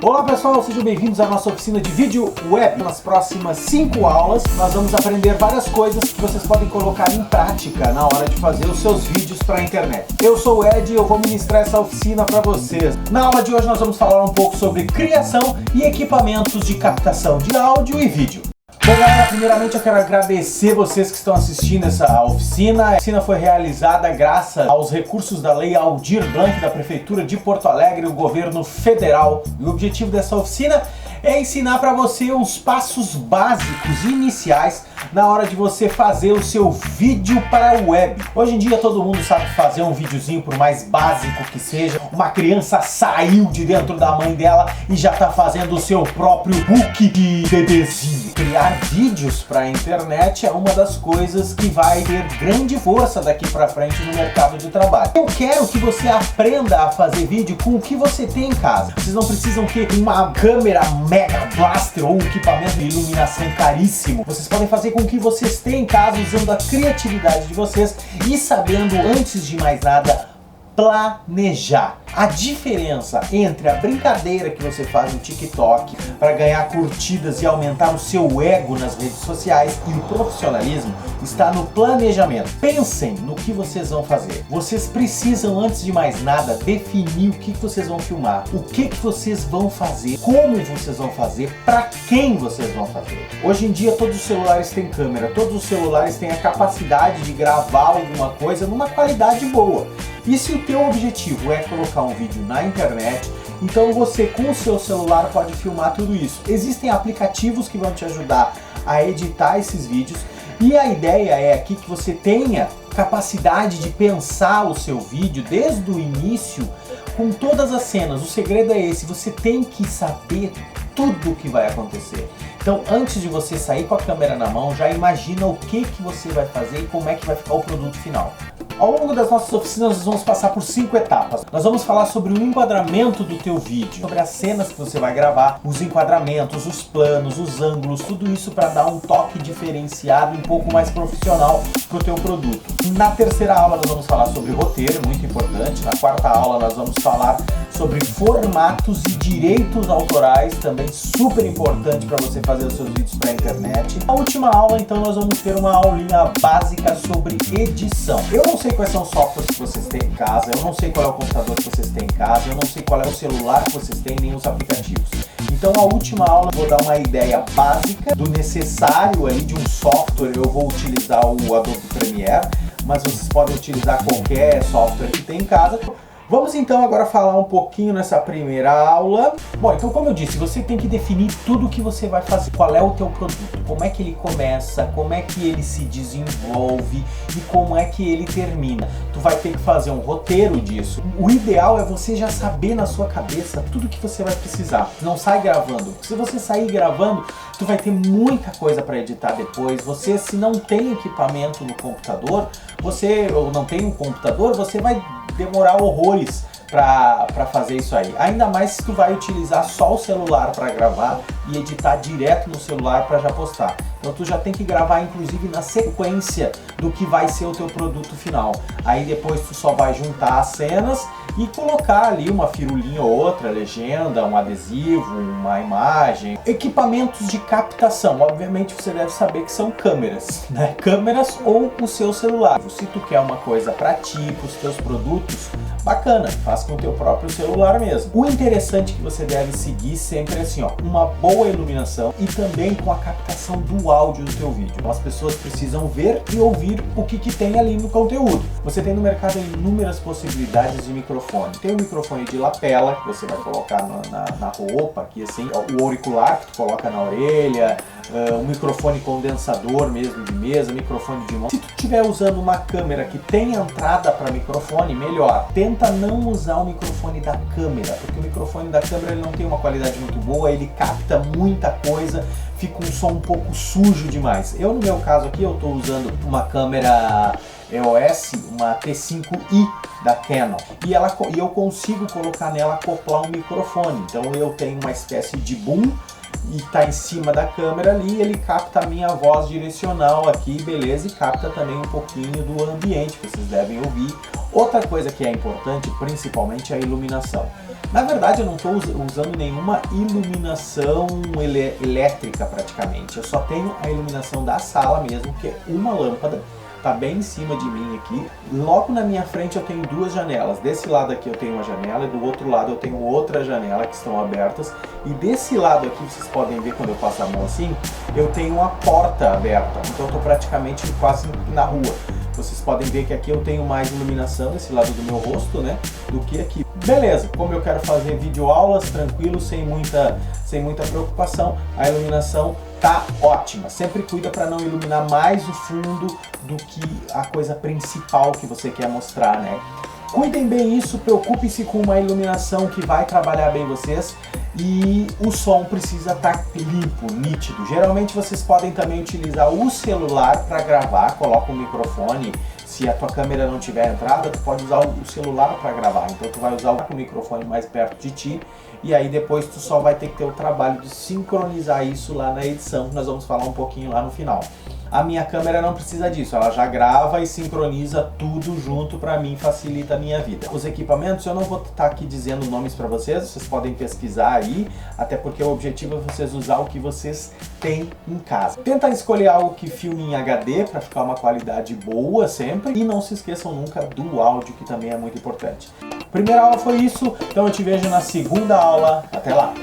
Olá pessoal, sejam bem-vindos à nossa oficina de vídeo web. Nas próximas 5 aulas nós vamos aprender várias coisas que vocês podem colocar em prática na hora de fazer os seus vídeos para a internet. Eu sou o Ed e eu vou ministrar essa oficina para vocês. Na aula de hoje nós vamos falar um pouco sobre criação e equipamentos de captação de áudio e vídeo. Bom, galera, primeiramente eu quero agradecer vocês que estão assistindo essa oficina. A oficina foi realizada graças aos recursos da Lei Aldir Blanc da Prefeitura de Porto Alegre, o governo federal. E o objetivo dessa oficina é ensinar para você os passos básicos iniciais na hora de você fazer o seu vídeo para a web. Hoje em dia todo mundo sabe fazer um videozinho, por mais básico que seja. Uma criança saiu de dentro da mãe dela e já está fazendo o seu próprio book de bebezinho. Criar vídeos para a internet é uma das coisas que vai ter grande força daqui para frente no mercado de trabalho. Eu quero que você aprenda a fazer vídeo com o que você tem em casa. Vocês não precisam ter uma câmera Mega Blaster ou um equipamento de iluminação caríssimo. Vocês podem fazer com o que vocês têm em casa, usando a criatividade de vocês e sabendo, antes de mais nada, planejar. A diferença entre a brincadeira que você faz no TikTok para ganhar curtidas e aumentar o seu ego nas redes sociais e o profissionalismo está no planejamento. Pensem no que vocês vão fazer. Vocês precisam, antes de mais nada, definir o que vocês vão filmar, o que vocês vão fazer, como vocês vão fazer, para quem vocês vão fazer. Hoje em dia todos os celulares têm câmera, todos os celulares têm a capacidade de gravar alguma coisa numa qualidade boa. E se o teu objetivo é colocar um vídeo na internet, então você com o seu celular pode filmar tudo isso. Existem aplicativos que vão te ajudar a editar esses vídeos e a ideia é aqui que você tenha capacidade de pensar o seu vídeo desde o início com todas as cenas. O segredo é esse, você tem que saber tudo o que vai acontecer. Então, antes de você sair com a câmera na mão, já imagina o que você vai fazer e como é que vai ficar o produto final. Ao longo das nossas oficinas, nós vamos passar por 5 etapas. Nós vamos falar sobre o enquadramento do teu vídeo, sobre as cenas que você vai gravar, os enquadramentos, os planos, os ângulos, tudo isso para dar um toque diferenciado, um pouco mais profissional para o teu produto. Na terceira aula, nós vamos falar sobre roteiro, muito importante. Na quarta aula, nós vamos falar sobre formatos e direitos autorais, também super importante para você fazer os seus vídeos para a internet. Na última aula, então, nós vamos ter uma aulinha básica sobre edição. Eu não sei quais são os softwares que vocês têm em casa, eu não sei qual é o computador que vocês têm em casa, eu não sei qual é o celular que vocês têm, nem os aplicativos. Então, na última aula, eu vou dar uma ideia básica do necessário ali de um software. Eu vou utilizar o Adobe Premiere, mas vocês podem utilizar qualquer software que tem em casa. Vamos então agora falar um pouquinho nessa primeira aula. Bom, então como eu disse, você tem que definir tudo o que você vai fazer. Qual é o teu produto, como é que ele começa, como é que ele se desenvolve e como é que ele termina. Tu vai ter que fazer um roteiro disso. O ideal é você já saber na sua cabeça tudo que você vai precisar. Não sai gravando. Se você sair gravando, tu vai ter muita coisa para editar depois. Você, se não tem equipamento no computador, ou não tem um computador, você vai demorar horrores para fazer isso aí. Ainda mais se tu vai utilizar só o celular para gravar e editar direto no celular para já postar. Então tu já tem que gravar inclusive na sequência do que vai ser o teu produto final. Aí depois tu só vai juntar as cenas e colocar ali uma firulinha ou outra, legenda, um adesivo, uma imagem. Equipamentos de captação, obviamente você deve saber que são câmeras, né? Câmeras ou o seu celular. Se tu quer uma coisa para ti, para os teus produtos, bacana, faz com o teu próprio celular mesmo. O interessante que você deve seguir sempre é assim, ó, uma boa iluminação e também com a captação do áudio do teu vídeo. As pessoas precisam ver e ouvir o que tem ali no conteúdo. Você tem no mercado inúmeras possibilidades de microfone. Tem o microfone de lapela, que você vai colocar na roupa, aqui assim, o auricular que tu coloca na orelha, um microfone condensador mesmo de mesa, microfone de mão. Se tu estiver usando uma câmera que tem entrada para microfone, melhor. Tenta não usar o microfone da câmera, porque o microfone da câmera ele não tem uma qualidade muito boa, ele capta muita coisa, fica um som um pouco sujo demais. Eu, no meu caso aqui, eu estou usando uma câmera EOS, uma T5i da Canon, e eu consigo colocar nela, acoplar um microfone. Então eu tenho uma espécie de boom e está em cima da câmera ali, ele capta a minha voz direcional aqui, beleza? E capta também um pouquinho do ambiente que vocês devem ouvir. Outra coisa que é importante, principalmente, é a iluminação. Na verdade, eu não estou usando nenhuma iluminação elétrica praticamente. Eu só tenho a iluminação da sala mesmo, que é uma lâmpada. Tá bem em cima de mim aqui. Logo na minha frente eu tenho duas janelas. Desse lado aqui eu tenho uma janela e do outro lado eu tenho outra janela que estão abertas. E desse lado aqui, vocês podem ver quando eu passo a mão assim, eu tenho uma porta aberta. Então eu tô praticamente quase na rua. Vocês podem ver que aqui eu tenho mais iluminação desse lado do meu rosto, né, do que aqui. Beleza, como eu quero fazer videoaulas tranquilo, sem muita preocupação, a iluminação tá ótima. Sempre cuida para não iluminar mais o fundo do que a coisa principal que você quer mostrar, né? Cuidem bem isso, preocupem-se com uma iluminação que vai trabalhar bem vocês e o som precisa estar limpo, nítido. Geralmente vocês podem também utilizar o celular para gravar, coloca o microfone. Se a tua câmera não tiver entrada, tu pode usar o celular para gravar. Então tu vai usar o microfone mais perto de ti e aí depois tu só vai ter que ter o trabalho de sincronizar isso lá na edição, que nós vamos falar um pouquinho lá no final. A minha câmera não precisa disso, ela já grava e sincroniza tudo junto, para mim facilita a minha vida. Os equipamentos eu não vou estar aqui dizendo nomes para vocês podem pesquisar aí, até porque o objetivo é vocês usar o que vocês têm em casa. Tenta escolher algo que filme em HD para ficar uma qualidade boa sempre e não se esqueçam nunca do áudio, que também é muito importante. Primeira aula foi isso, então eu te vejo na segunda aula. Até lá!